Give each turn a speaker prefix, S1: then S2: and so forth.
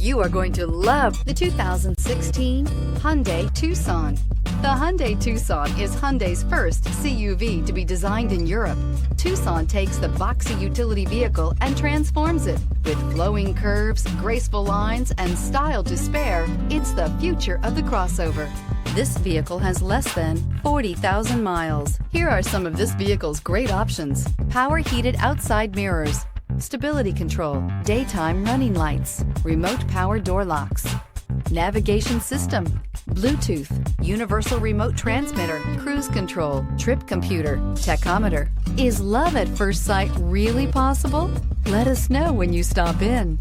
S1: You are going to love the 2016 Hyundai Tucson. The Hyundai Tucson is Hyundai's first CUV to be designed in Europe. Tucson takes the boxy utility vehicle and transforms it. With flowing curves, graceful lines, and style to spare, it's the future of the crossover. This vehicle has less than 40,000 miles. Here are some of this vehicle's great options: power heated outside mirrors, stability control, daytime running lights, remote power door locks, navigation system, Bluetooth, universal remote transmitter, cruise control, trip computer, tachometer. Is love at first sight really possible? Let us know when you stop in.